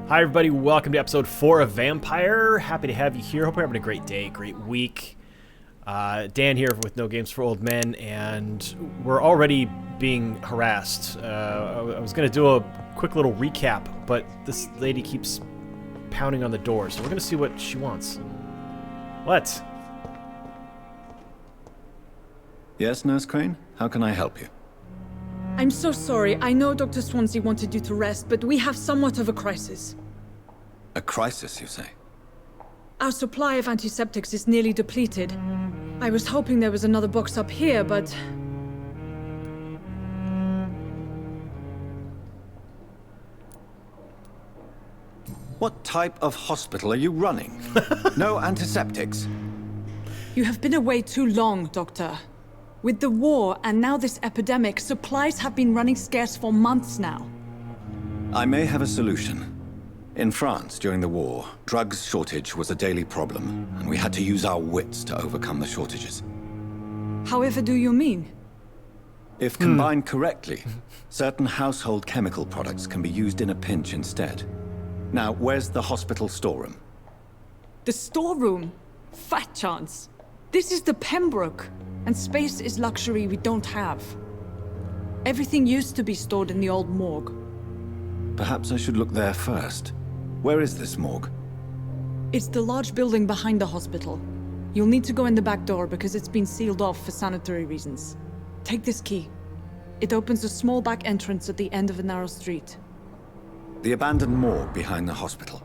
Hi everybody, welcome to episode 4 of Vampire. Happy to have you here. Hope you're having a great day, great week. Dan here with No Games for Old Men, and we're already being harassed. I was going to do a quick little recap, but this lady keeps pounding on the door, so we're going to see what she wants. What? Yes, Nurse Crane? How can I help you? I'm so sorry. I know Dr. Swansea wanted you to rest, but we have somewhat of a crisis. A crisis, you say? Our supply of antiseptics is nearly depleted. I was hoping there was another box up here, but... What type of hospital are you running? No antiseptics? You have been away too long, Doctor. With the war and now this epidemic, supplies have been running scarce for months now. I may have a solution. In France, during the war, drugs shortage was a daily problem, and we had to use our wits to overcome the shortages. However do you mean? If combined correctly, certain household chemical products can be used in a pinch instead. Now, where's the hospital storeroom? The storeroom? Fat chance. This is the Pembroke, and space is luxury we don't have. Everything used to be stored in the old morgue. Perhaps I should look there first. Where is this morgue? It's the large building behind the hospital. You'll need to go in the back door because it's been sealed off for sanitary reasons. Take this key. It opens a small back entrance at the end of a narrow street. The abandoned morgue behind the hospital.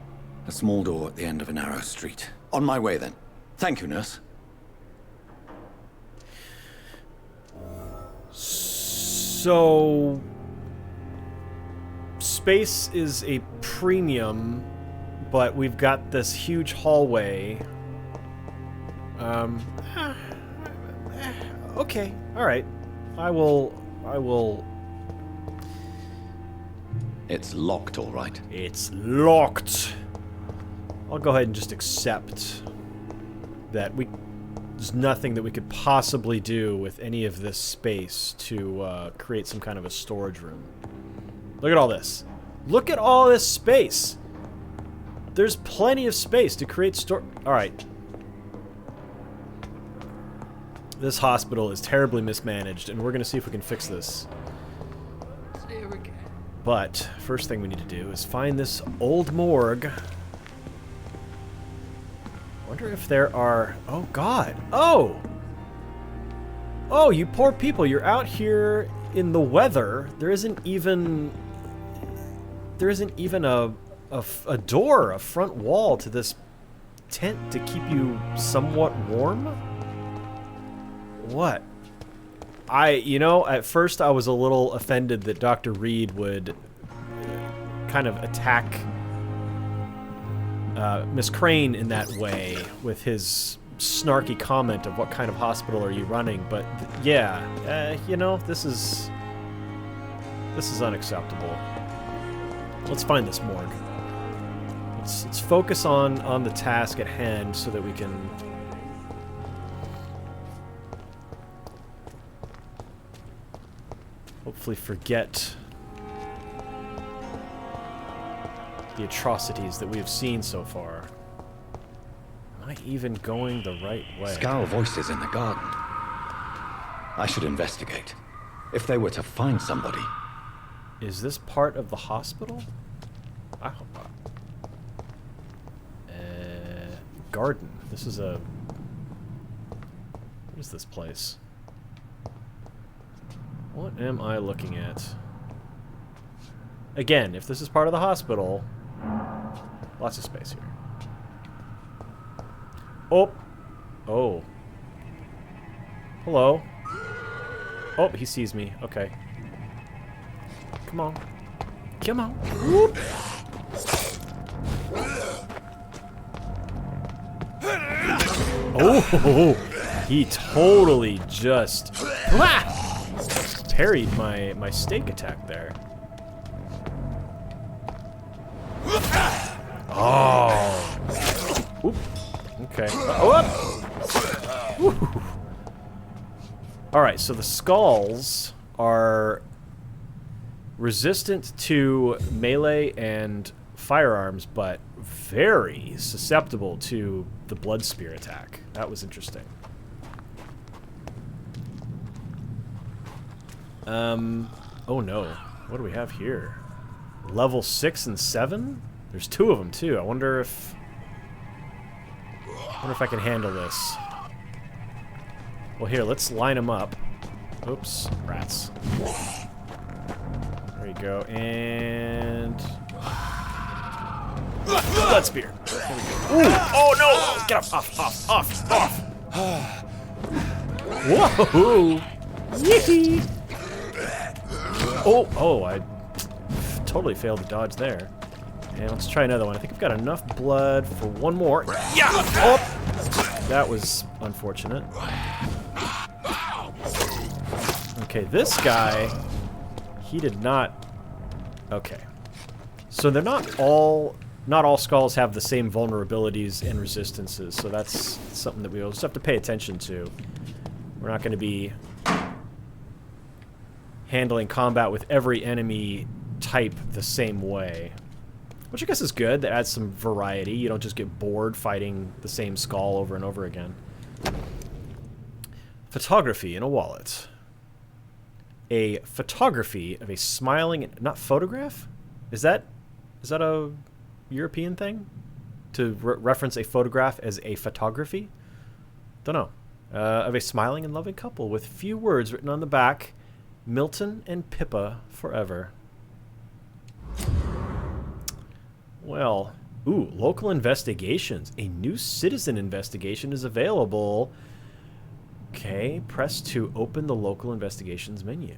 A small door at the end of a narrow street. On my way then. Thank you, nurse. So... space is a premium, but we've got this huge hallway. Okay, alright. I will... It's locked, all right. It's locked! I'll go ahead and just accept that there's nothing that we could possibly do with any of this space to create some kind of a storage room. Look at all this. Look at all this space. There's plenty of space to create Alright. This hospital is terribly mismanaged, and we're going to see if we can fix this. But, first thing we need to do is find this old morgue. Wonder if there are... Oh, God. Oh! Oh, you poor people. You're out here in the weather. There isn't even a door, a front wall to this tent to keep you somewhat warm? What? You know, at first I was a little offended that Dr. Reid would kind of attack Miss Crane in that way with his snarky comment of what kind of hospital are you running, but yeah, you know, this is unacceptable. Let's find this morgue. Let's focus on the task at hand so that we can hopefully forget the atrocities that we have seen so far. Am I even going the right way? Scowl voices in the garden. I should investigate. If they were to find somebody. Is this part of the hospital? I hope not. Garden. This is a... What is this place? What am I looking at? Again, if this is part of the hospital, lots of space here. Oh! Oh. Hello. Oh, he sees me. Okay. Come on. Come on. Whoop. Oh, he totally just parried my steak attack there. Oh. Oop. Okay. Alright, so the skulls are resistant to melee and firearms, but very susceptible to the blood spear attack. That was interesting. Oh no. What do we have here? Level 6 and 7? There's 2 of them too. I wonder if I can handle this. Well, here, let's line them up. Oops, rats. There you go, and blood spear. There we go. Ooh. Oh no! Get off! Whoa! Yippee! Oh, I totally failed to dodge there. And let's try another one. I think I've got enough blood for one more. Yeah! Oh! That was unfortunate. Okay, this guy, he did not... Okay. So they're not all skulls have the same vulnerabilities and resistances, so that's something that we'll just have to pay attention to. We're not going to be handling combat with every enemy type the same way. Which I guess is good. That adds some variety. You don't just get bored fighting the same skull over and over again. Photography in a wallet. A photography of a smiling... Not photograph? Is that a European thing? To reference a photograph as a photography? Don't know. Of a smiling and loving couple with few words written on the back. Milton and Pippa forever. Well, ooh, local investigations. A new citizen investigation is available. Okay, press to open the local investigations menu.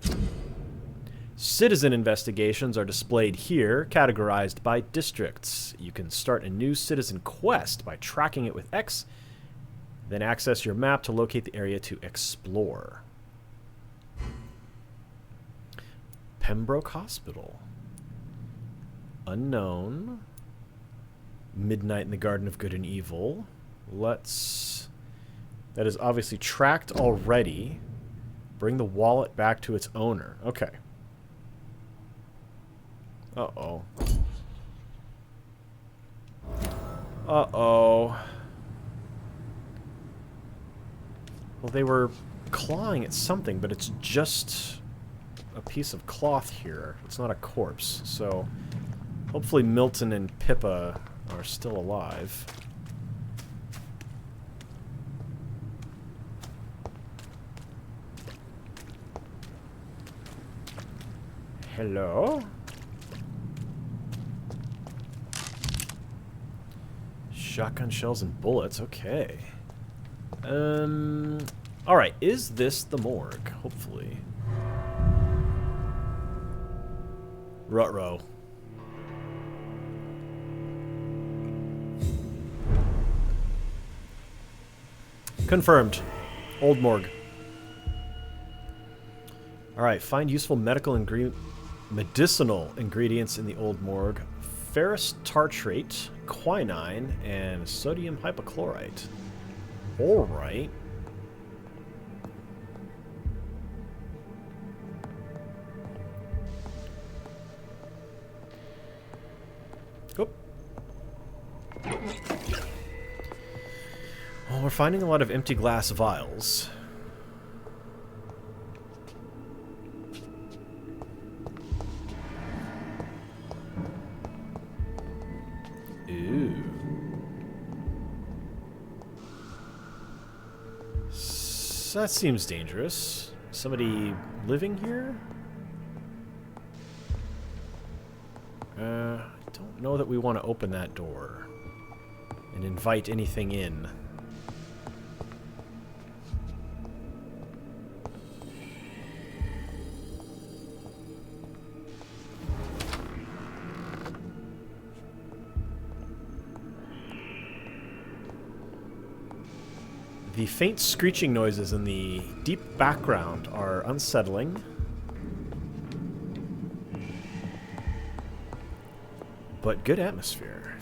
Citizen investigations are displayed here, categorized by districts. You can start a new citizen quest by tracking it with X, then access your map to locate the area to explore. Pembroke Hospital. Unknown. Midnight in the Garden of Good and Evil. Let's... That is obviously tracked already. Bring the wallet back to its owner. Okay. Uh-oh. Uh-oh. Well, they were clawing at something, but it's just a piece of cloth here. It's not a corpse, so hopefully Milton and Pippa are still alive. Hello? Shotgun shells and bullets, okay. Alright, is this the morgue? Hopefully. Ruh-roh. Confirmed. Old morgue. Alright, find useful medicinal ingredients in the old morgue. Ferrous tartrate, quinine, and sodium hypochlorite. Alright. Oop. Well, we're finding a lot of empty glass vials. Ooh. That seems dangerous. Somebody living here? I don't know that we want to open that door and invite anything in. The faint screeching noises in the deep background are unsettling. But good atmosphere.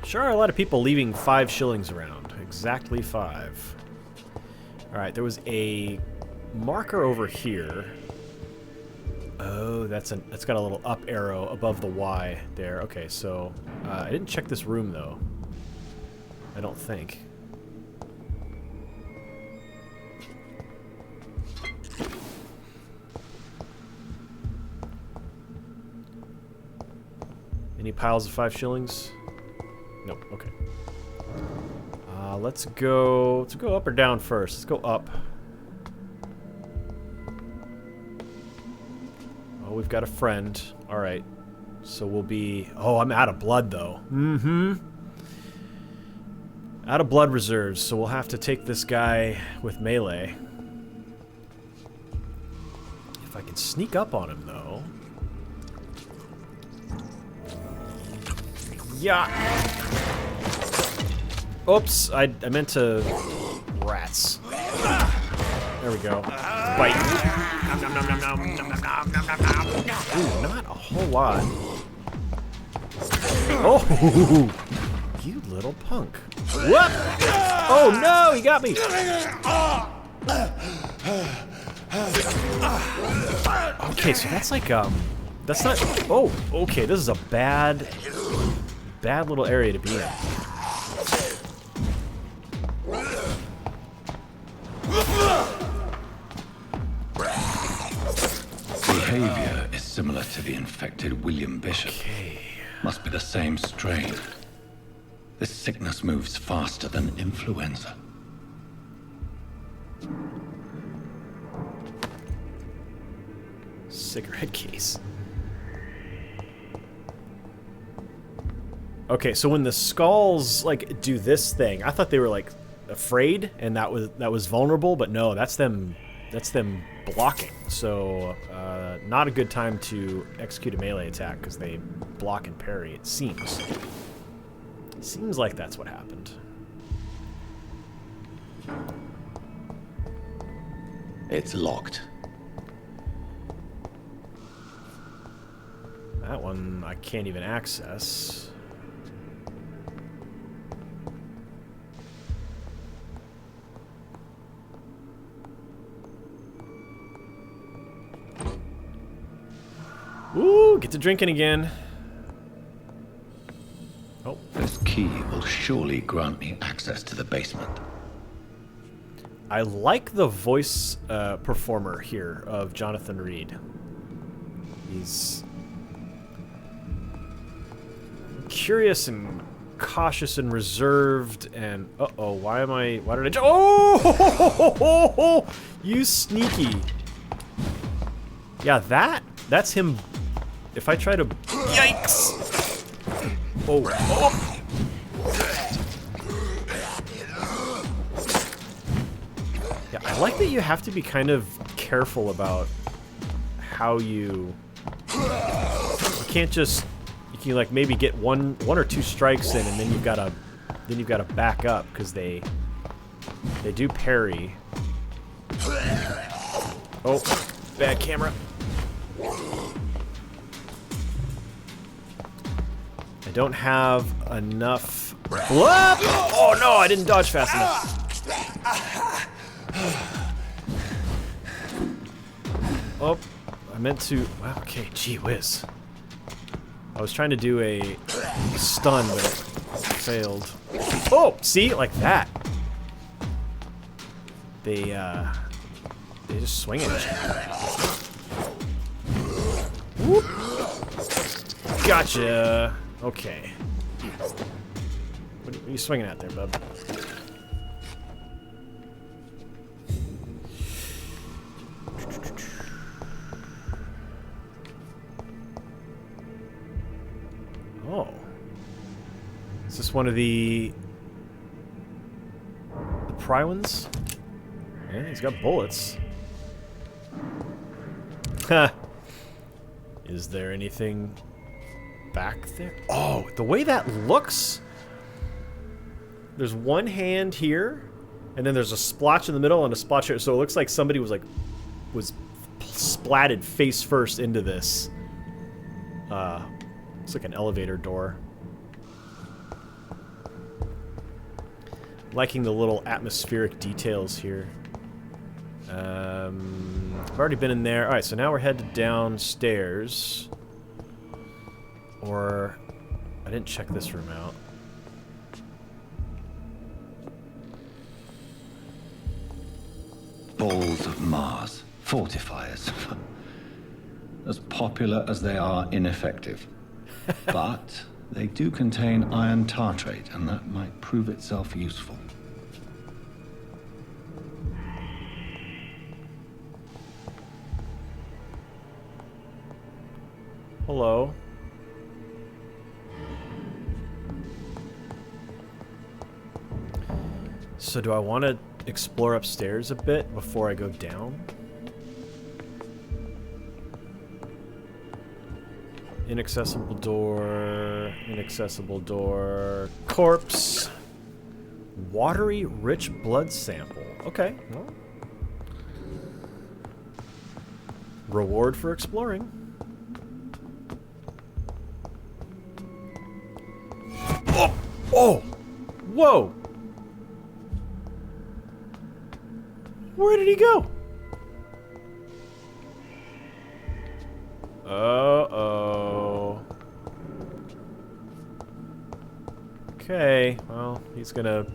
Sure are a lot of people leaving 5 shillings around. Exactly 5. Alright, there was a marker over here. Oh, that's got a little up arrow above the Y there. Okay, so I didn't check this room though. I don't think. Any piles of 5 shillings? Nope. Okay. Let's go up or down first. Let's go up. Oh, we've got a friend. All right. So we'll be... Oh, I'm out of blood, though. Mm-hmm. Out of blood reserves, so we'll have to take this guy with melee. If I can sneak up on him, though... Yeah! Oops, I meant to... Rats. There we go. Bite. Ooh, not a whole lot. Oh! You little punk. Whoop! Oh no, he got me! Okay, so that's like, that's not... Oh, okay, this is a bad little area to be in. Behavior is similar to the infected William Bishop. Okay. Must be the same strain. This sickness moves faster than influenza. Cigarette case. Okay, so when the skulls like do this thing, I thought they were like afraid and that was vulnerable, but no, that's them blocking. So not a good time to execute a melee attack because they block and parry, it seems. Seems like that's what happened. It's locked. That one I can't even access. Ooh, get to drinking again. Oh. This key will surely grant me access to the basement. I like the voice performer here of Jonathan Reid. He's curious and cautious and reserved and uh-oh, why did I oh! You sneaky. Yeah, that's him. If I try to... Yikes! Oh. Oh. Yeah, I like that you have to be kind of careful about how you can't just... You can like maybe get one or two strikes in and then you've got to back up because they do parry. Oh, bad camera. I don't have enough blood. Oh no, I didn't dodge fast enough. Oh, I meant to. Okay, gee whiz. I was trying to do a stun, but it failed. Oh, see, like that. They just swing at each other. Whoop. Gotcha. Okay. What are you swinging at there, bub? Oh. Is this one of the pry ones? Yeah, he's got bullets. Ha! Is there anything back there? Oh, the way that looks. There's one hand here, and then there's a splotch in the middle and a splotch here. So it looks like somebody was splatted face first into this. It's like an elevator door. Liking the little atmospheric details here. I've already been in there. Alright, so now we're headed downstairs. Or... I didn't check this room out. Balls of Mars. Fortifiers. As popular as they are ineffective. But they do contain iron tartrate, and that might prove itself useful. Hello. So do I want to explore upstairs a bit before I go down? Inaccessible door, inaccessible door, corpse, watery, rich blood sample. Okay, well. Reward for exploring. Oh! Oh! Whoa! Where did he go? Uh-oh. Okay, well, he's gonna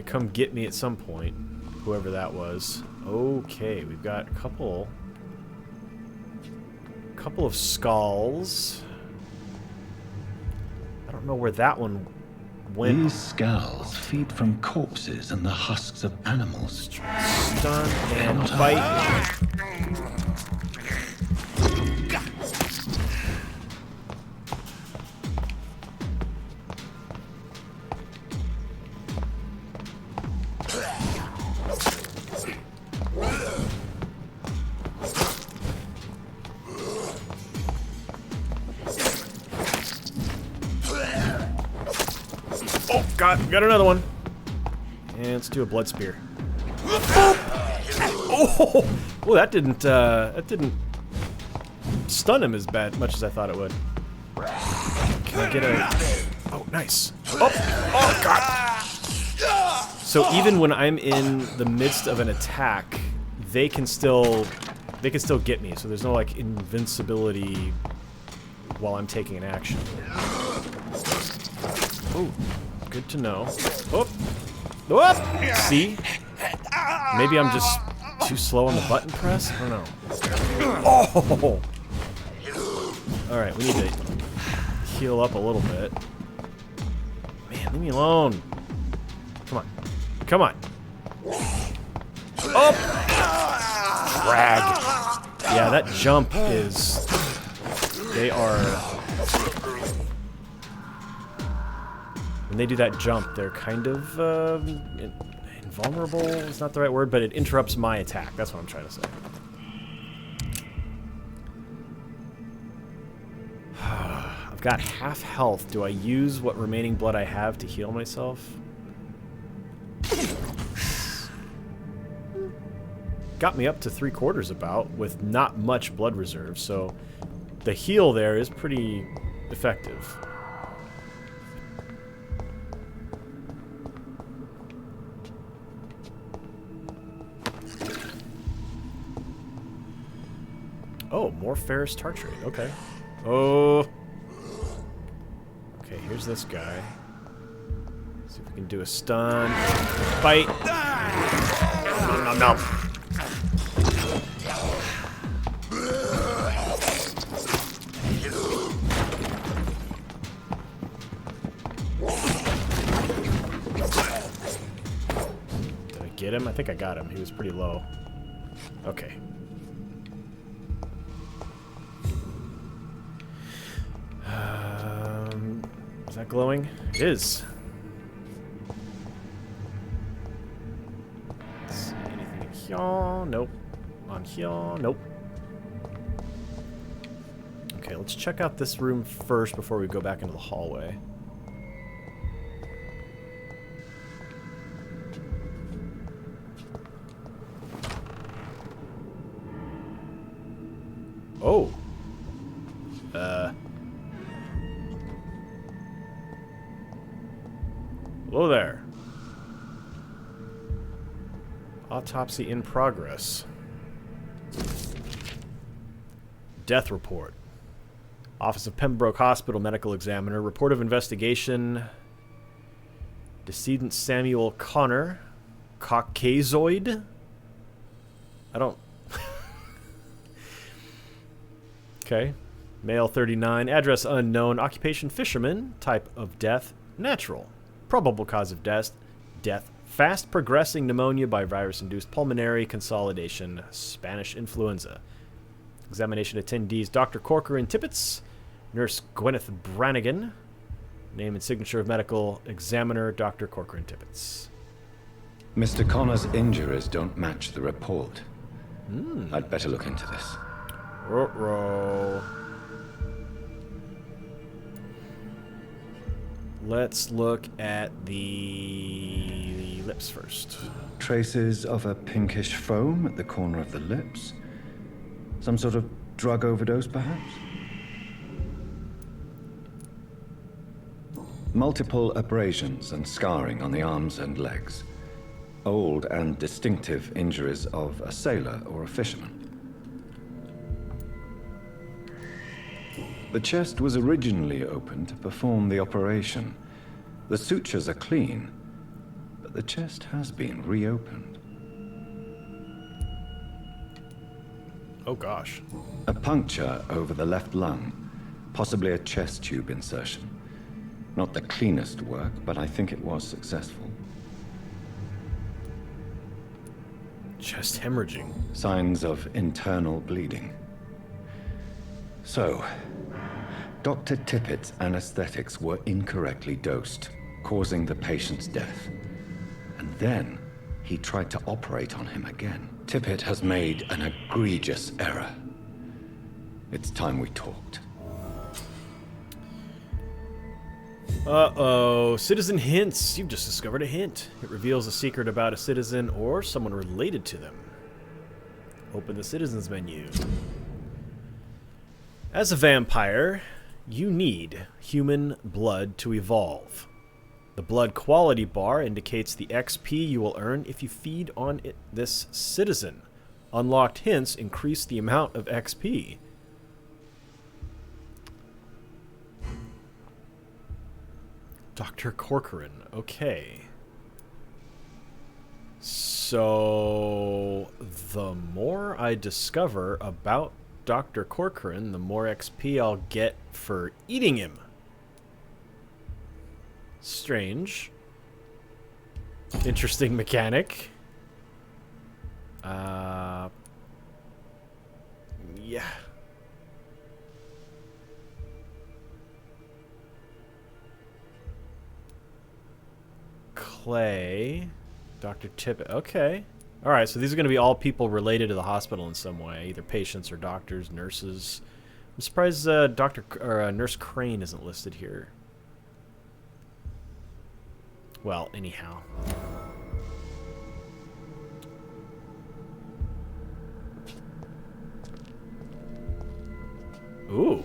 come get me at some point, whoever that was. Okay, we've got a couple of skulls. I don't know where that one went. These skulls feed from corpses and the husks of animals. Stun and bite. Oh God, we got another one. And let's do a blood spear. Oh, well, that didn't stun him as much as I thought it would. Can I get a? Oh, nice. Oh God. So even when I'm in the midst of an attack, they can still get me. So there's no like invincibility while I'm taking an action. Oh, good to know. Oh. Oh! See? Maybe I'm just too slow on the button press? I don't know. Oh! Alright, we need to heal up a little bit. Man, leave me alone. Come on. Come on. Oh! Rag. Yeah, that jump is... They are... When they do that jump, they're kind of invulnerable. It's not the right word, but it interrupts my attack. That's what I'm trying to say. I've got half health. Do I use what remaining blood I have to heal myself? Got me up to 3/4 about, with not much blood reserve, so the heal there is pretty effective. Oh, more ferrous tartrate. Okay. Oh. Okay, here's this guy. See if we can do a stun. Bite. Nom, nom, nom. Did I get him? I think I got him. He was pretty low. Okay. Is that glowing? It is. Let's see, anything in here? Nope. On here? Nope. Okay, let's check out this room first before we go back into the hallway. Oh. Hello there. Autopsy in progress. Death report. Office of Pembroke Hospital Medical Examiner. Report of investigation. Decedent Samuel Connor. Caucasoid? I don't... Okay. Male 39. Address unknown. Occupation fisherman. Type of death natural. Probable cause of death. Fast progressing pneumonia by virus-induced pulmonary consolidation. Spanish influenza. Examination attendees Dr. Corcoran Tippett. Nurse Gwyneth Brannigan. Name and signature of medical examiner Dr. Corcoran Tippett. Mr. Connor's injuries don't match the report. I'd better look into this. Ruh-roh. Let's look at the lips first. Traces of a pinkish foam at the corner of the lips. Some sort of drug overdose, perhaps? Multiple abrasions and scarring on the arms and legs. Old and distinctive injuries of a sailor or a fisherman. The chest was originally opened to perform the operation. The sutures are clean, but the chest has been reopened. Oh gosh. A puncture over the left lung, possibly a chest tube insertion. Not the cleanest work, but I think it was successful. Chest hemorrhaging. Signs of internal bleeding. So, Dr. Tippett's anesthetics were incorrectly dosed, causing the patient's death. And then he tried to operate on him again. Tippett has made an egregious error. It's time we talked. Uh-oh. Citizen hints. You've just discovered a hint. It reveals a secret about a citizen or someone related to them. Open the citizens menu. As a vampire, you need human blood to evolve. The blood quality bar indicates the XP you will earn if you feed on this citizen. Unlocked hints increase the amount of XP. Dr. Corcoran. Okay. So, the more I discover about Dr. Corcoran, the more XP I'll get for eating him. Strange. Interesting mechanic. Yeah. Clay. Dr. Tippett. Okay. Alright, so these are going to be all people related to the hospital in some way. Either patients or doctors, nurses. I'm surprised Nurse Crane isn't listed here. Well, anyhow. Ooh.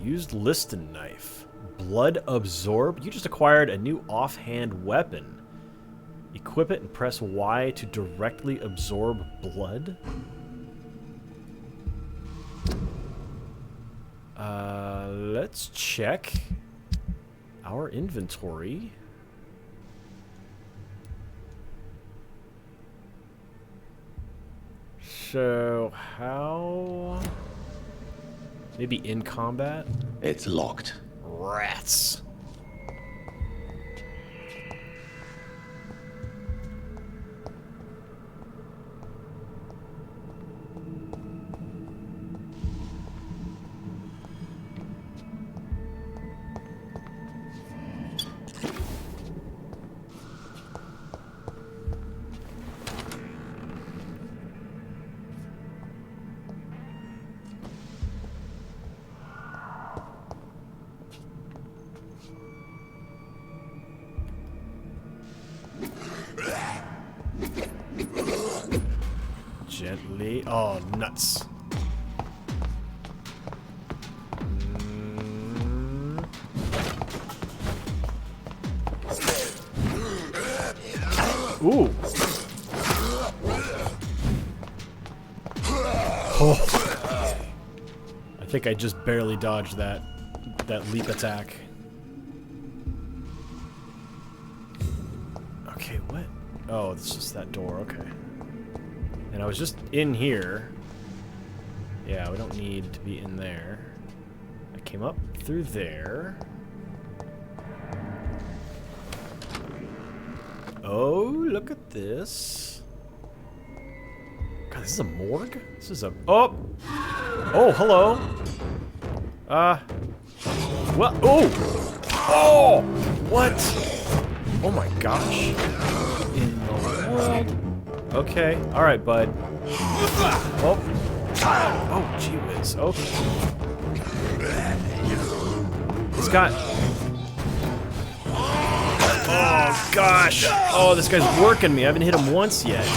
Used Liston knife. Blood absorb. You just acquired a new offhand weapon. Equip it and press Y to directly absorb blood. Let's check our inventory. So, how... Maybe in combat? It's locked. Rats. Gently. Oh, nuts. Ooh. think I just barely dodged that leap attack. Okay, what? Oh, it's just that door, okay. And I was just in here. Yeah, we don't need to be in there. I came up through there. Oh, look at this. God, this is a morgue? This is a... Oh! Oh, hello! What? Oh! Oh! What? Oh my gosh. In the world? Okay, alright, bud. Oh. Oh, gee whiz. Okay. He's got... Oh, gosh. Oh, this guy's working me. I haven't hit him once yet.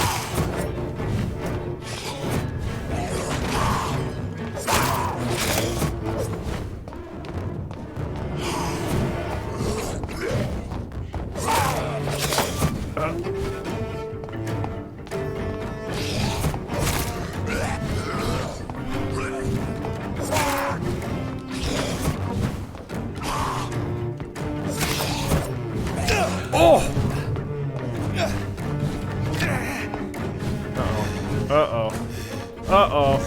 Uh-oh.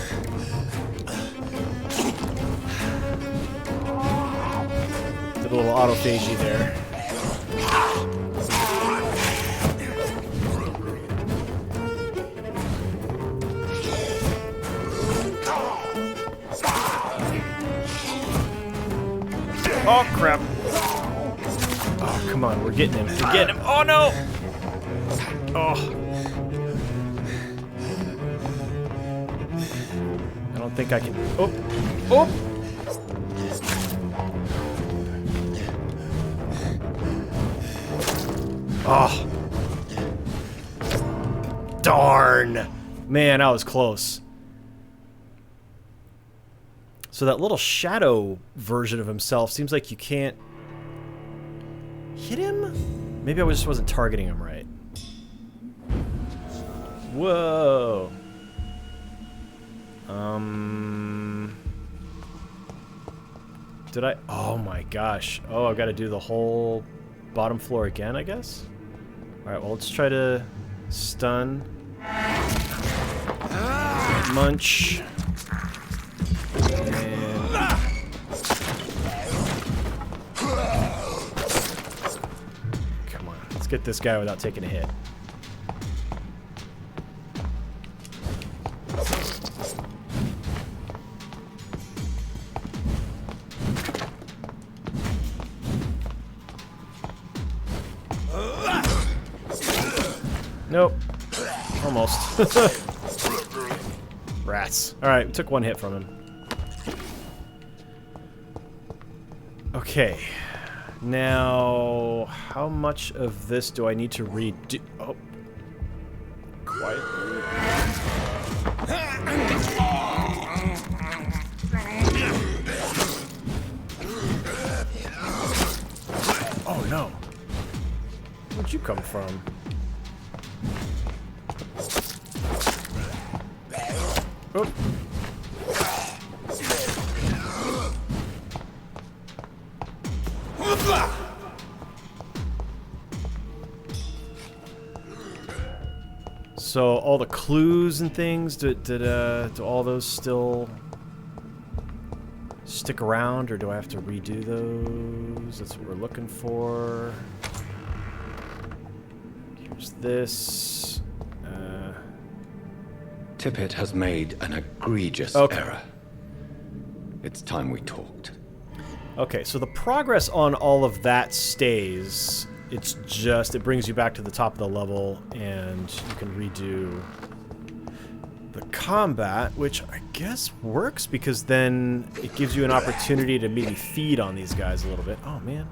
Did a little autophagy there. Oh, crap. Oh, come on. We're getting him. We're getting him. Oh, no! Oh. I don't think I can... Oh! Oh! Oh! Darn! Man, I was close. So that little shadow version of himself seems like you can't hit him? Maybe I just wasn't targeting him right. Whoa! Did I? Oh my gosh. Oh, I've got to do the whole bottom floor again, I guess? Alright, well, let's try to stun. Munch. And... Come on, let's get this guy without taking a hit. Nope. Almost. Rats. Alright, took one hit from him. Okay. Now, how much of this do I need to redo? Oh. Quietly. Oh no. Where'd you come from? Oh. So all the clues and things, do all those still stick around, or do I have to redo those? That's what we're looking for. Here's this. Tippett has made an egregious error. It's time we talked. Okay, so the progress on all of that stays. It's just, it brings you back to the top of the level, and you can redo the combat, which I guess works, because then it gives you an opportunity to maybe feed on these guys a little bit. Oh, man.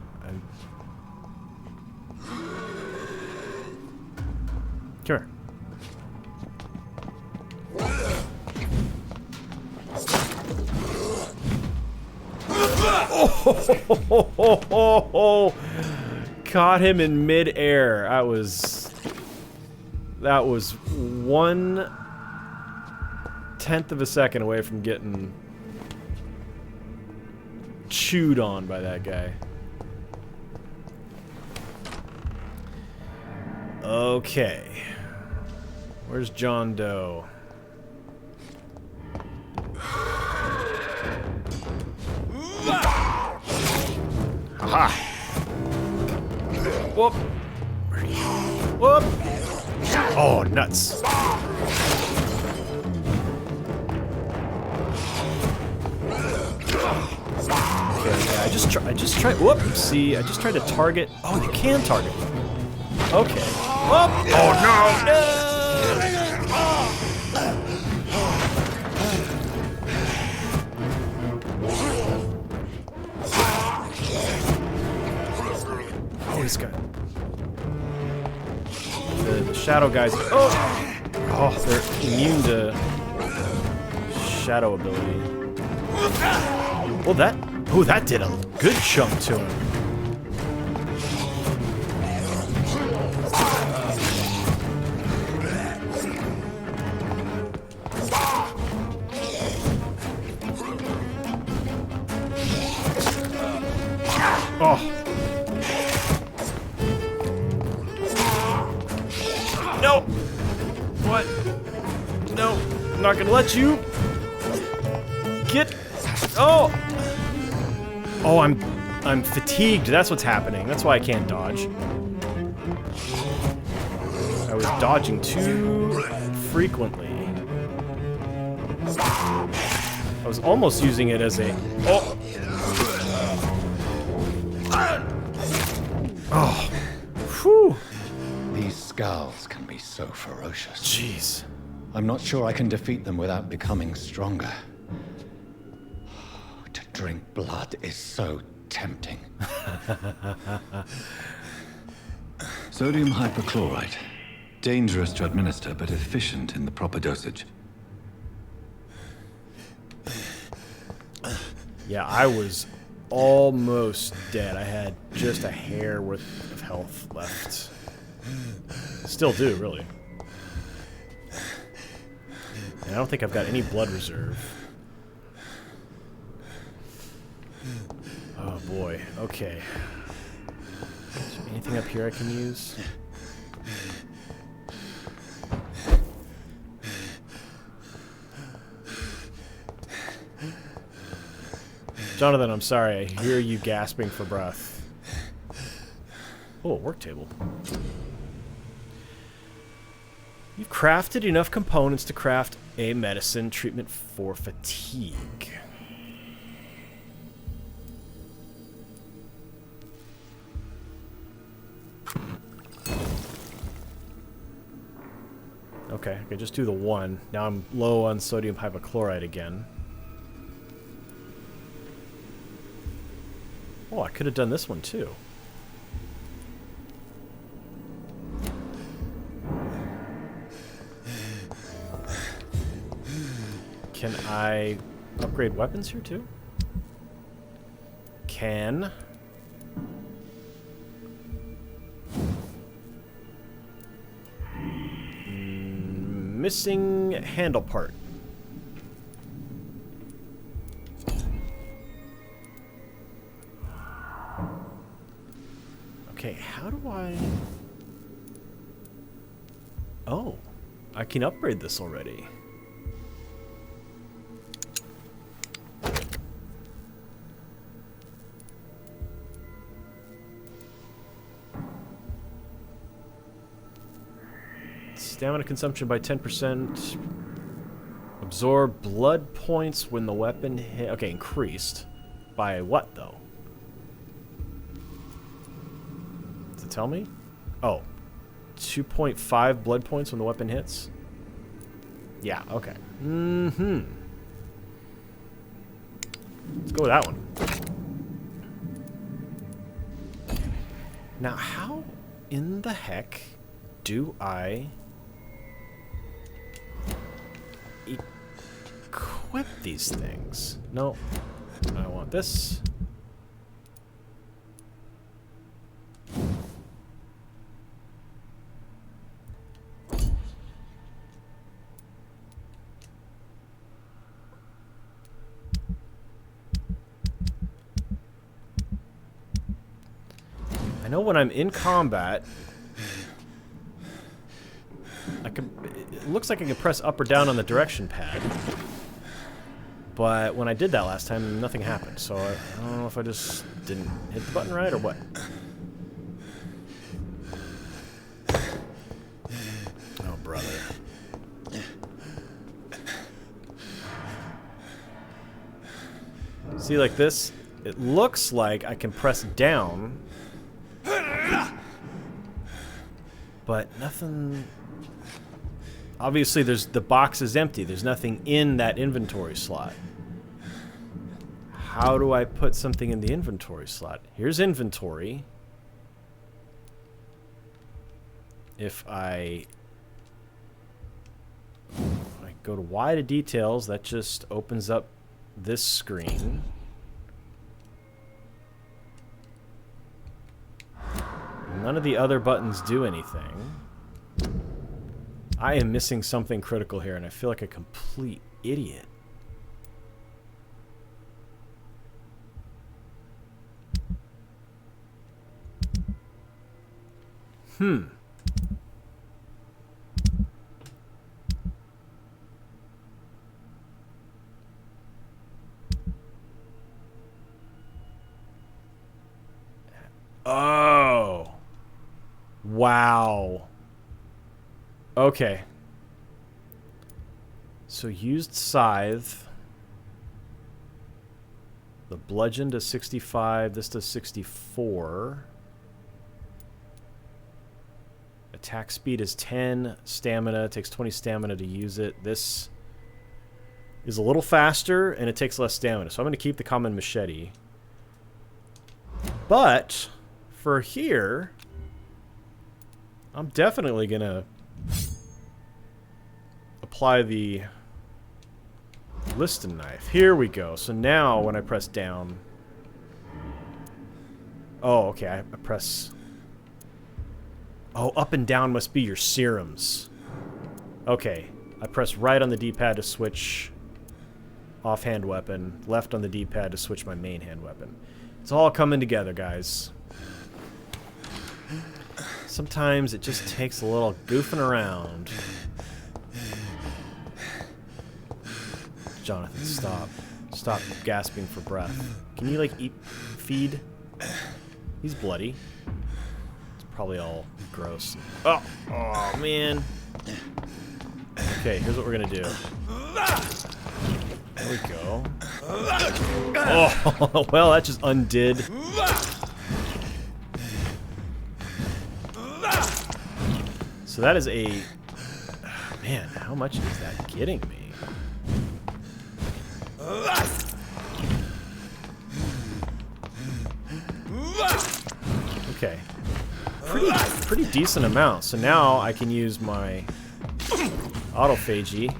Come here. Oh, caught him in mid-air. That was 1/10 of a second away from getting chewed on by that guy. Okay. Where's John Doe? Aha! Whoop! Whoop! Oh, nuts! Okay, yeah, I just tried. Whoop! See, I just tried to target. Oh, you can target. Okay. Whoop! Oh no! No! Oh, he's got the shadow guys. Oh, they're immune to shadow ability. Well, that did a good chunk to him. Oh. No! What? No, I'm not gonna let you get. Oh! Oh, I'm fatigued. That's what's happening. That's why I can't dodge. I was dodging too frequently. I was almost using it as a. Oh! Oh! Whew! These scowls can be so ferocious. Jeez. I'm not sure I can defeat them without becoming stronger. To drink blood is so tempting. Sodium hypochlorite. Dangerous to administer, but efficient in the proper dosage. Yeah, I was almost dead. I had just a hair worth of health left. Still do, really. And I don't think I've got any blood reserve. Oh boy, okay. Is there anything up here I can use? Jonathan, I'm sorry. I hear you gasping for breath. Oh, a work table. You've crafted enough components to craft a medicine treatment for fatigue. Okay, I can just do the one. Now I'm low on sodium hypochlorite again. Oh, I could have done this one too. Can I upgrade weapons here too? Can. Missing handle part. Okay, how do I... Oh, I can upgrade this already. Stamina consumption by 10%. Absorb blood points when the weapon hit... Okay, increased. By what, though? Does it tell me? Oh. 2.5 blood points when the weapon hits? Yeah, okay. Mm-hmm. Let's go with that one. Now, how in the heck do I... equip these things? No. I want this. know when I'm in combat, it looks like I can press up or down on the direction pad. But when I did that last time, nothing happened. So I don't know if I just didn't hit the button right or what. Oh, brother. See, like this, it looks like I can press down, but nothing. Obviously, the box is empty. There's nothing in that inventory slot. How do I put something in the inventory slot? Here's inventory. If I go to Y to details, that just opens up this screen. None of the other buttons do anything. I am missing something critical here, and I feel like a complete idiot. Oh. Wow. Okay. So used scythe. The bludgeon to 65. This to 64. Attack speed is 10. Stamina. It takes 20 stamina to use it. This is a little faster, and it takes less stamina. So I'm going to keep the common machete. But for here, I'm definitely going to apply the Liston knife. Here we go. So now when I press down... Oh, okay. I press... Oh, up and down must be your serums. Okay. I press right on the D-pad to switch offhand weapon. Left on the D-pad to switch my main hand weapon. It's all coming together, guys. Sometimes it just takes a little goofing around. Jonathan, stop. Stop gasping for breath. Can you, like, feed? He's bloody. It's probably all gross. Oh, man. Okay, here's what we're gonna do. There we go. Oh, well, that just undid. So that is a... Man, how much is that getting me? Okay. Pretty decent amount. So now I can use my autophagy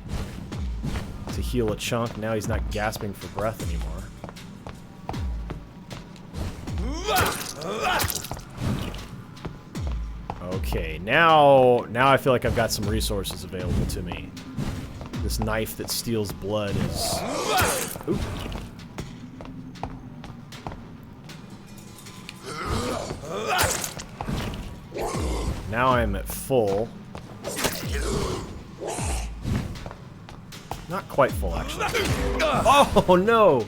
to heal a chunk. Now he's not gasping for breath anymore. Okay, now I feel like I've got some resources available to me. This knife that steals blood is... Oop. Now I'm at full. Not quite full, actually. Oh, no!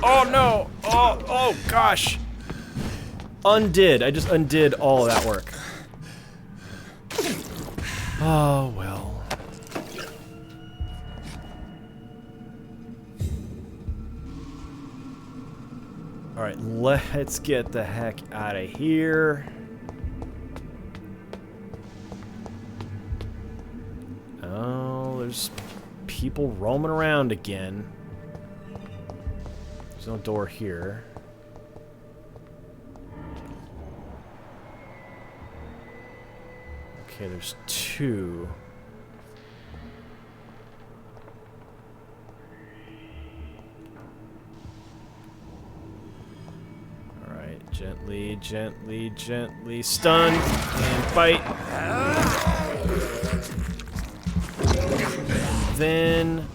Oh, no! Oh, gosh! Undid. I just undid all of that work. Oh, well. Alright, let's get the heck out of here. Oh, there's people roaming around again. There's no door here. Okay, there's two. Alright, gently, gently, gently. Stun and bite. Then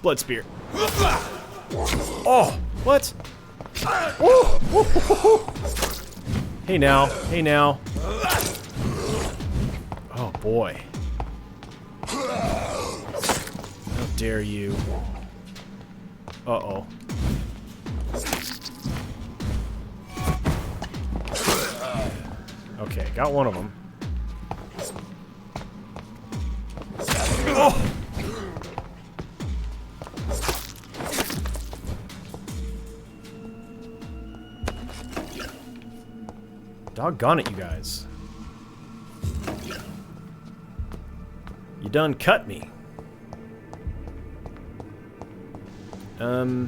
blood spear. Oh, what? Hey now. Hey now. Oh boy. How dare you. Uh-oh. Okay, got one of them. Oh! Doggone it, you guys. You done cut me. Yeah,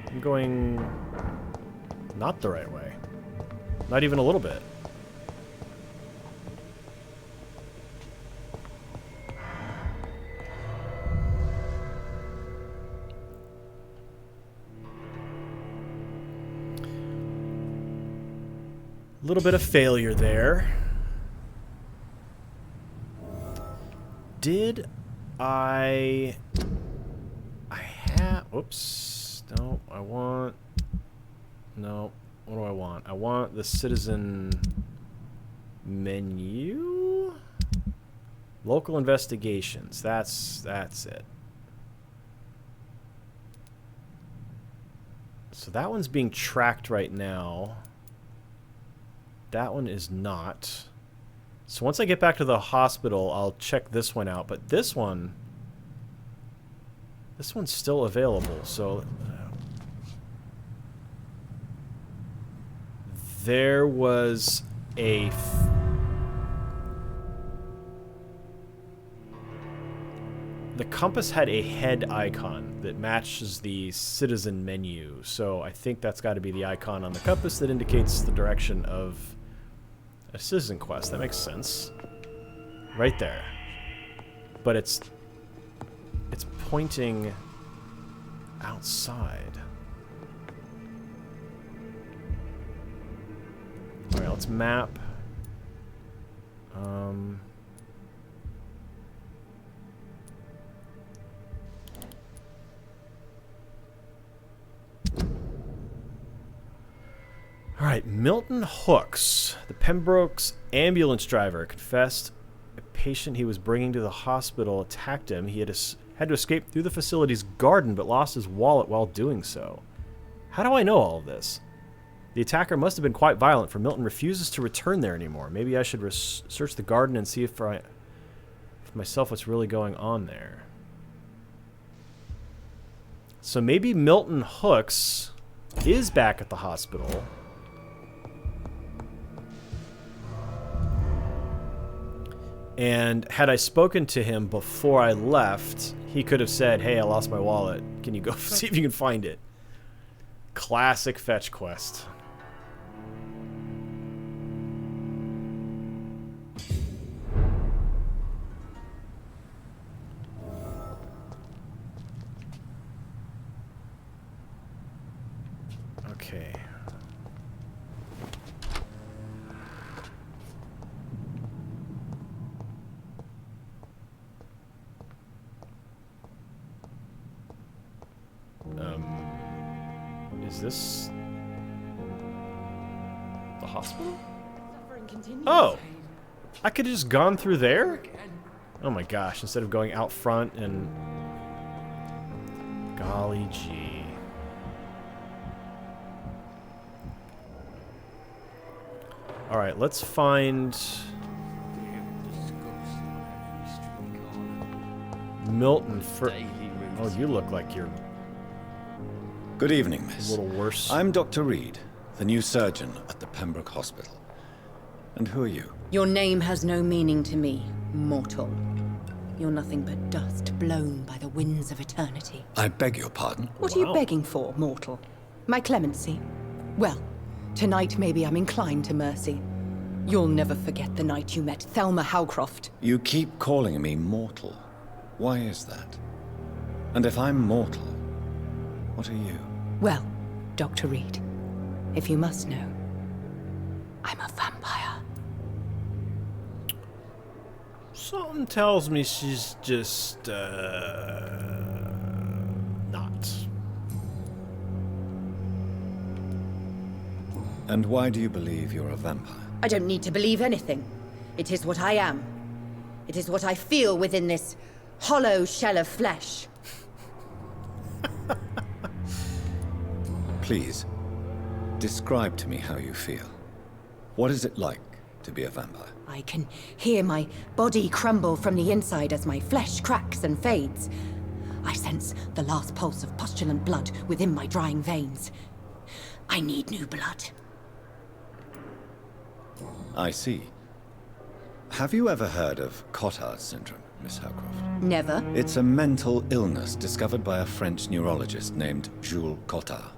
I'm going not the right way. Not even a little bit. A little bit of failure there. Did I have... Oops. No, I want... No. What do I want? I want the citizen menu? Local investigations. That's it. So that one's being tracked right now. That one is not. So once I get back to the hospital, I'll check this one out. But this one's still available. So there was a the compass had a head icon that matches the citizen menu. So I think that's got to be the icon on the compass that indicates the direction of a citizen quest. That makes sense. Right there. But it's pointing outside. Alright, let's map. Alright, Milton Hooks, the Pembroke's ambulance driver, confessed a patient he was bringing to the hospital attacked him. He had to escape through the facility's garden, but lost his wallet while doing so. How do I know all of this? The attacker must have been quite violent, for Milton refuses to return there anymore. Maybe I should search the garden and see for myself what's really going on there. So maybe Milton Hooks is back at the hospital. And had I spoken to him before I left, he could have said, hey, I lost my wallet. Can you go see if you can find it? Classic fetch quest. Okay. Is this the hospital? Oh! I could have just gone through there? Oh my gosh, instead of going out front and... Golly gee. Alright, let's find... Milton for... Oh, you look like you're... Good evening, miss. A little worse. I'm Dr. Reid, the new surgeon at the Pembroke Hospital. And who are you? Your name has no meaning to me, mortal. You're nothing but dust blown by the winds of eternity. I beg your pardon? What are you begging for, mortal? My clemency? Well, tonight maybe I'm inclined to mercy. You'll never forget the night you met Thelma Howcroft. You keep calling me mortal. Why is that? And if I'm mortal, what are you? Well, Dr. Reid, if you must know, I'm a vampire. Something tells me she's just, not. And why do you believe you're a vampire? I don't need to believe anything. It is what I am. It is what I feel within this hollow shell of flesh. Please, describe to me how you feel. What is it like to be a vampire? I can hear my body crumble from the inside as my flesh cracks and fades. I sense the last pulse of pustulant blood within my drying veins. I need new blood. I see. Have you ever heard of Cotard's syndrome, Miss Howcroft? Never. It's a mental illness discovered by a French neurologist named Jules Cotard.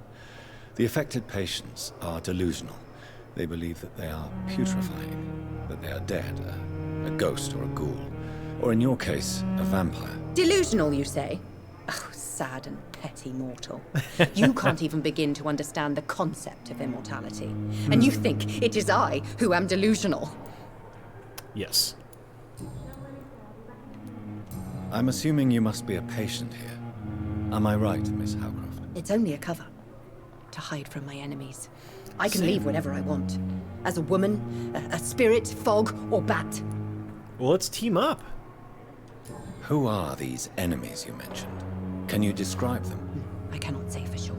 The affected patients are delusional. They believe that they are putrefying, that they are dead, a ghost or a ghoul, or in your case, a vampire. Delusional, you say? Oh, sad and petty mortal. You can't even begin to understand the concept of immortality. And you think it is I who am delusional. Yes. I'm assuming you must be a patient here. Am I right, Miss Howcroft? It's only a cover. To hide from my enemies. I can leave whenever I want. As a woman, a spirit, fog, or bat. Well, let's team up. Who are these enemies you mentioned? Can you describe them? I cannot say for sure.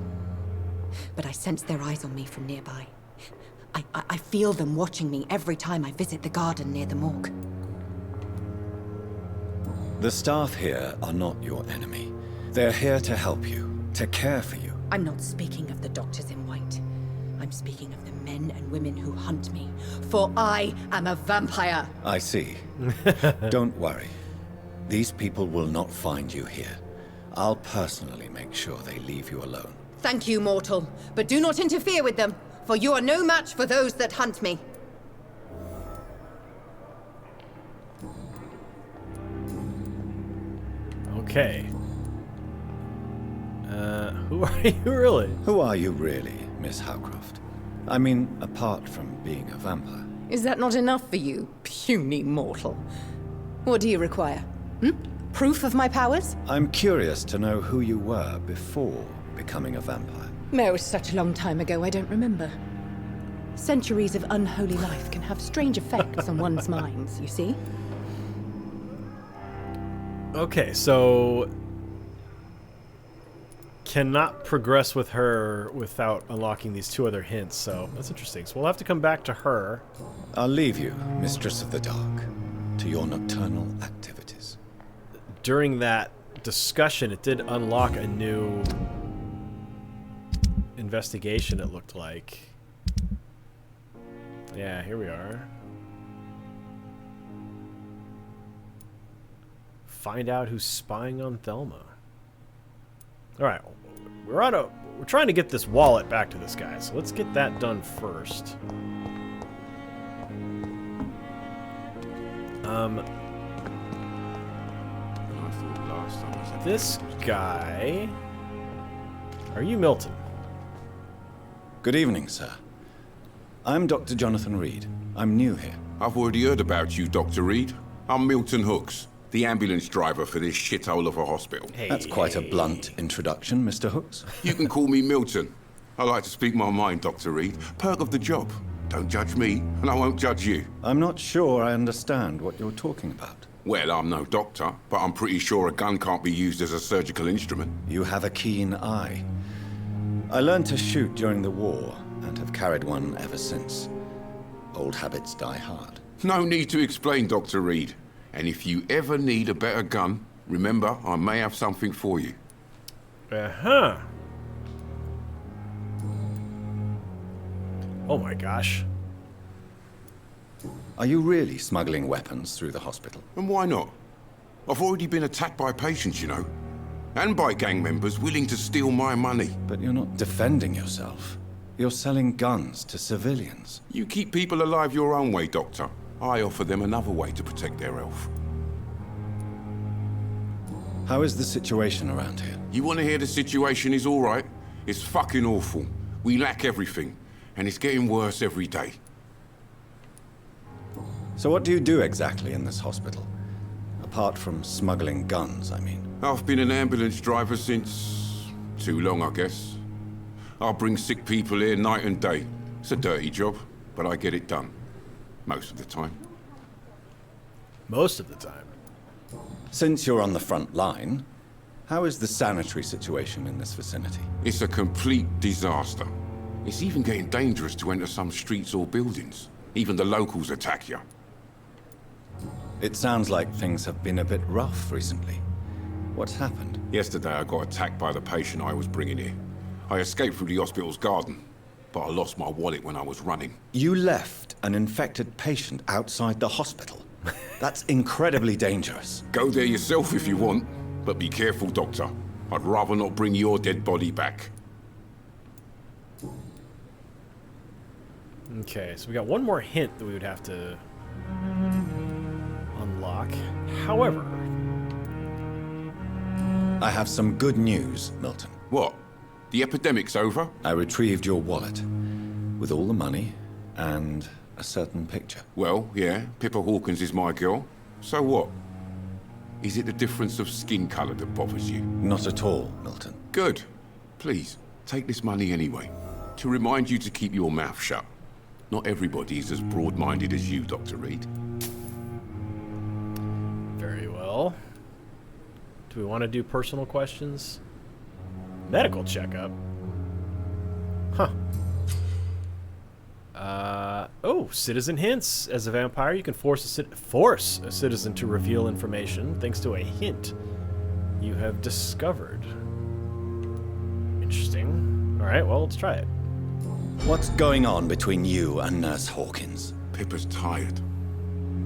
But I sense their eyes on me from nearby. I feel them watching me every time I visit the garden near the morgue. The staff here are not your enemy. They're here to help you, to care for you. I'm not speaking of the doctors in white. I'm speaking of the men and women who hunt me. For I am a vampire. I see. Don't worry. These people will not find you here. I'll personally make sure they leave you alone. Thank you, mortal. But do not interfere with them, for you are no match for those that hunt me. Okay. Who are you really? Who are you really, Miss Howcroft? I mean, apart from being a vampire. Is that not enough for you, puny mortal? What do you require? Proof of my powers? I'm curious to know who you were before becoming a vampire. No, such a long time ago, I don't remember. Centuries of unholy life can have strange effects on one's minds, you see? Okay, so cannot progress with her without unlocking these two other hints, so that's interesting. So we'll have to come back to her. I'll leave you, Mistress of the Dark, to your nocturnal activities. During that discussion, it did unlock a new investigation, it looked like. Yeah, here we are. Find out who's spying on Thelma. Alright, we're trying to get this wallet back to this guy, so let's get that done first. This guy... Are you Milton? Good evening, sir. I'm Dr. Jonathan Reid. I'm new here. I've already heard about you, Dr. Reid. I'm Milton Hooks, the ambulance driver for this shithole of a hospital. Hey, That's quite a blunt introduction, Mr. Hooks. You can call me Milton. I like to speak my mind, Dr. Reid. Perk of the job. Don't judge me, and I won't judge you. I'm not sure I understand what you're talking about. Well, I'm no doctor, but I'm pretty sure a gun can't be used as a surgical instrument. You have a keen eye. I learned to shoot during the war, and have carried one ever since. Old habits die hard. No need to explain, Dr. Reid. And if you ever need a better gun, remember, I may have something for you. Uh-huh. Oh my gosh. Are you really smuggling weapons through the hospital? And why not? I've already been attacked by patients, you know. And by gang members willing to steal my money. But you're not defending yourself. You're selling guns to civilians. You keep people alive your own way, Doctor. I offer them another way to protect their health. How is the situation around here? You want to hear the situation is all right? It's fucking awful. We lack everything, and it's getting worse every day. So what do you do exactly in this hospital? Apart from smuggling guns, I mean. I've been an ambulance driver since... too long, I guess. I bring sick people here night and day. It's a dirty job, but I get it done. Most of the time. Most of the time. Since you're on the front line, how is the sanitary situation in this vicinity? It's a complete disaster. It's even getting dangerous to enter some streets or buildings. Even the locals attack you. It sounds like things have been a bit rough recently. What's happened? Yesterday I got attacked by the patient I was bringing here. I escaped through the hospital's garden, but I lost my wallet when I was running. You left an infected patient outside the hospital? That's incredibly dangerous. Go there yourself if you want, but be careful, Doctor. I'd rather not bring your dead body back. Okay, so we got one more hint that we would have to unlock. However, I have some good news, Milton. What? The epidemic's over? I retrieved your wallet with all the money and a certain picture. Well, yeah, Pippa Hawkins is my girl. So what? Is it the difference of skin color that bothers you? Not at all, Milton. Good. Please, take this money anyway. To remind you to keep your mouth shut. Not everybody is as broad-minded as you, Dr. Reid. very well. Do we want to do personal questions? Medical checkup? Huh. Oh, citizen hints. As a vampire, you can force a citizen to reveal information thanks to a hint you have discovered. Interesting. All right, well, let's try it. What's going on between you and Nurse Hawkins? Pippa's tired.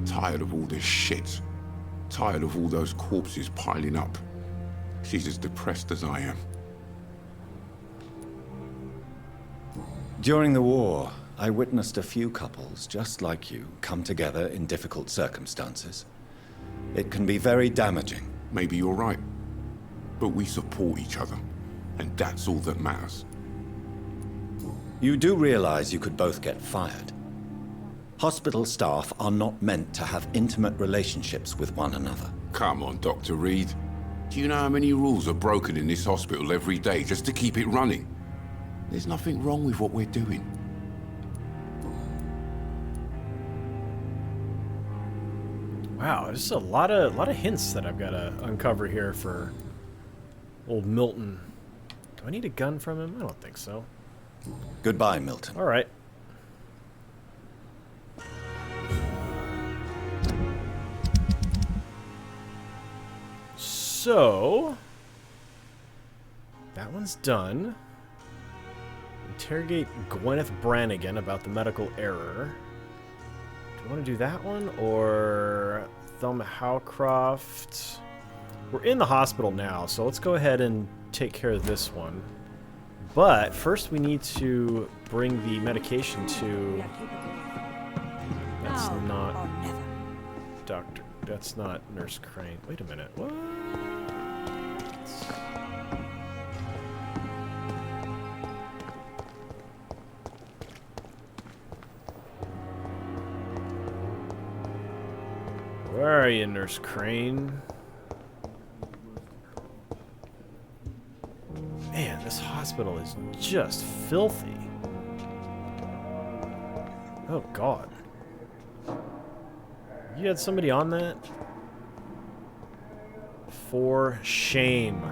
Tired of all this shit. Tired of all those corpses piling up. She's as depressed as I am. During the war, I witnessed a few couples just like you come together in difficult circumstances. It can be very damaging. Maybe you're right. But we support each other. And that's all that matters. You do realize you could both get fired. Hospital staff are not meant to have intimate relationships with one another. Come on, Dr. Reid. Do you know how many rules are broken in this hospital every day just to keep it running? There's nothing wrong with what we're doing. Wow, there's a lot of hints that I've got to uncover here for old Milton. Do I need a gun from him? I don't think so. Goodbye, Milton. All right. So, that one's done. Interrogate Gwyneth Brannigan about the medical error. Do I want to do that one or Thelma Howcroft? We're in the hospital now, so let's go ahead and take care of this one. But first we need to bring the medication to... That's not... Doctor... That's not Nurse Crane. Wait a minute. What? Where are you, Nurse Crane? Man, this hospital is just filthy. Oh, God. You had somebody on that? For shame.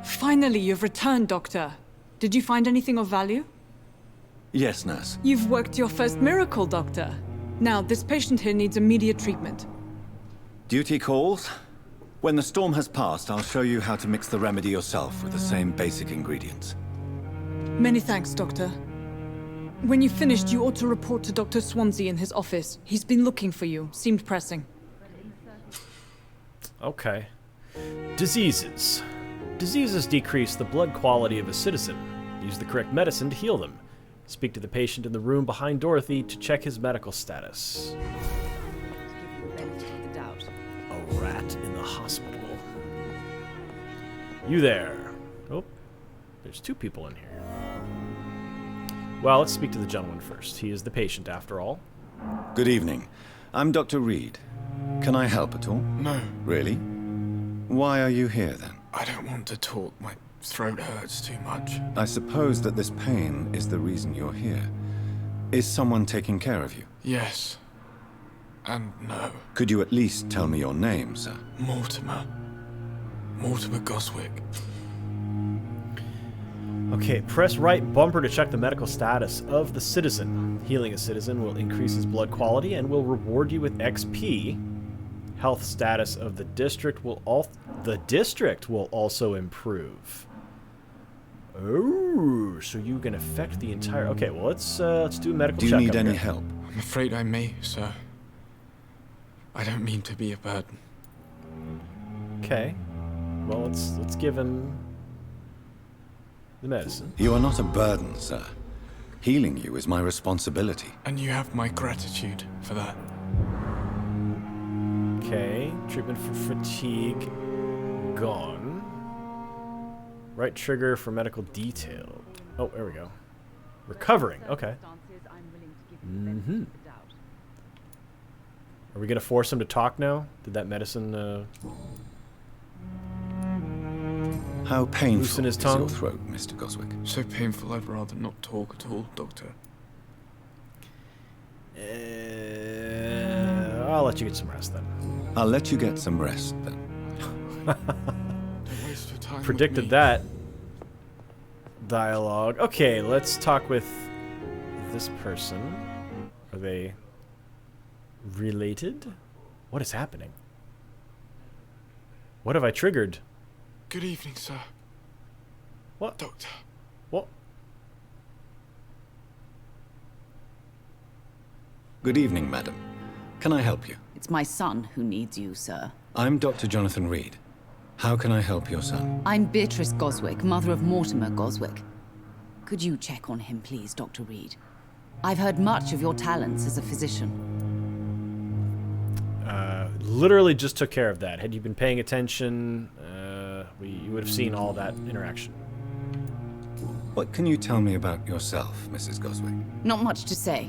Finally, you've returned, Doctor. Did you find anything of value? Yes, nurse. You've worked your first miracle, Doctor. Now, this patient here needs immediate treatment. Duty calls. When the storm has passed, I'll show you how to mix the remedy yourself with the same basic ingredients. Many thanks, Doctor. When you've finished, you ought to report to Dr. Swansea in his office. He's been looking for you. Seemed pressing. Okay. Diseases. Diseases decrease the blood quality of a citizen. Use the correct medicine to heal them. Speak to the patient in the room behind Dorothy to check his medical status. A rat in the hospital. You there. Oh, there's two people in here. Well, let's speak to the gentleman first. He is the patient, after all. Good evening. I'm Dr. Reid. Can I help at all? No, Really? Why are you here, then? I don't want to talk. My Throat hurts too much. I suppose that this pain is the reason you're here. Is someone taking care of you? Yes. And no. Could you at least tell me your name, sir? Mortimer. Mortimer Goswick. Okay, press right bumper to check the medical status of the citizen. Healing a citizen will increase his blood quality and will reward you with XP. Health status of the district will also improve. Oh, so you can affect the entire. Okay, well let's do a medical check. Do you need any help? I'm afraid I may, sir. I don't mean to be a burden. Okay. Well, let's give him the medicine. You are not a burden, sir. Healing you is my responsibility. And you have my gratitude for that. Okay. Treatment for fatigue gone. Right trigger for medical detail. Oh, there we go. Recovering. Okay. Mm-hmm. Are we gonna force him to talk now? Did that medicine How painful loosen his is tongue? your throat, Mr. Goswick? So painful I'd rather not talk at all, Doctor. I'll let you get some rest then. I'll let you get some rest, then. Don't waste your time with Predicted me. that. Dialogue. Okay, let's talk with this person. Are they related? What is happening? What have I triggered? Good evening, sir. What? Doctor. What? Good evening, madam. Can I help you? It's my son who needs you, sir. I'm Dr. Jonathan Reid. How can I help your son? I'm Beatrice Goswick, mother of Mortimer Goswick. Could you check on him, please, Dr. Reid? I've heard much of your talents as a physician. Literally just took care of that. Had you been paying attention, you would have seen all that interaction. What can you tell me about yourself, Mrs. Goswick? Not much to say.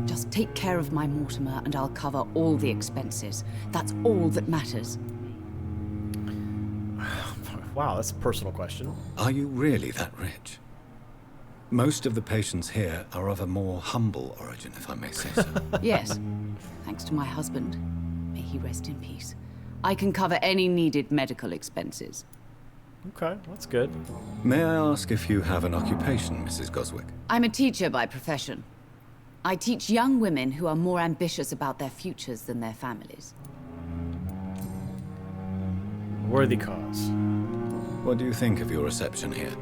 Just take care of my Mortimer and I'll cover all the expenses. That's all that matters. Wow, that's a personal question. Are you really that rich? Most of the patients here are of a more humble origin, if I may say so. Yes, thanks to my husband. May he rest in peace. I can cover any needed medical expenses. Okay, that's good. May I ask if you have an occupation, Mrs. Goswick? I'm a teacher by profession. I teach young women who are more ambitious about their futures than their families. Worthy cause. What do you think of your reception here?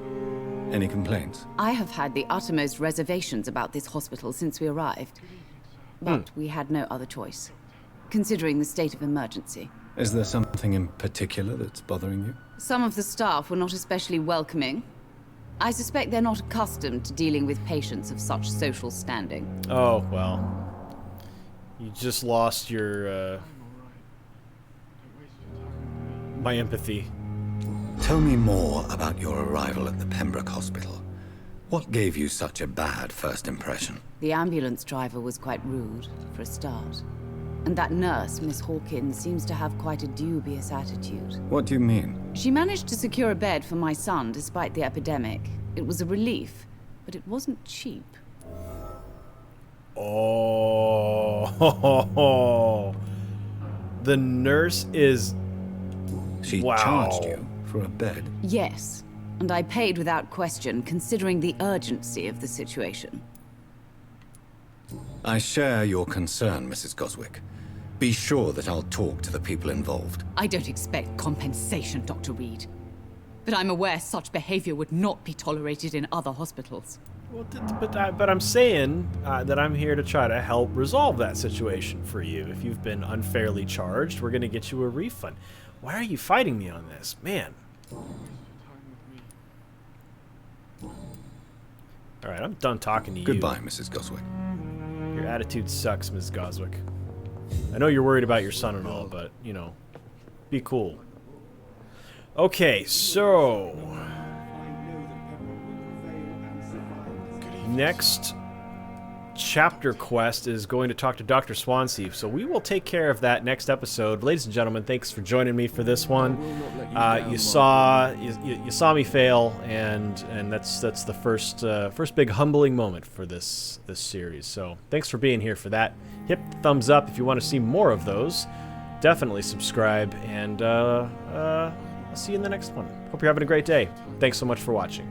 Any complaints? I have had the uttermost reservations about this hospital since we arrived. But we had no other choice, considering the state of emergency. Is there something in particular that's bothering you? Some of the staff were not especially welcoming. I suspect they're not accustomed to dealing with patients of such social standing. Oh, well. You just lost your, my empathy. Tell me more about your arrival at the Pembroke Hospital. What gave you such a bad first impression? The ambulance driver was quite rude, for a start. And that nurse, Miss Hawkins, seems to have quite a dubious attitude. What do you mean? She managed to secure a bed for my son despite the epidemic. It was a relief, but it wasn't cheap. Oh. The nurse is... She Wow. charged you for a bed? Yes, and I paid without question, considering the urgency of the situation. I share your concern, Mrs. Goswick. Be sure that I'll talk to the people involved. I don't expect compensation, Dr. Reid. But I'm aware such behavior would not be tolerated in other hospitals. Well, but I'm saying that I'm here to try to help resolve that situation for you. If you've been unfairly charged, we're going to get you a refund. Why are you fighting me on this? Man. Alright, I'm done talking to you. Goodbye, Mrs. Goswick. Your attitude sucks, Ms. Goswick. I know you're worried about your son and all, but, you know, be cool. Okay, so... next chapter quest is going to talk to Dr. Swansea, so we will take care of that next episode. Ladies and gentlemen, thanks for joining me for this one. You saw me fail, and that's the first big humbling moment for this series. So thanks for being here for that. Hit the thumbs up if you want to see more of those. Definitely subscribe, and I'll see you in the next one. Hope you're having a great day. Thanks so much for watching.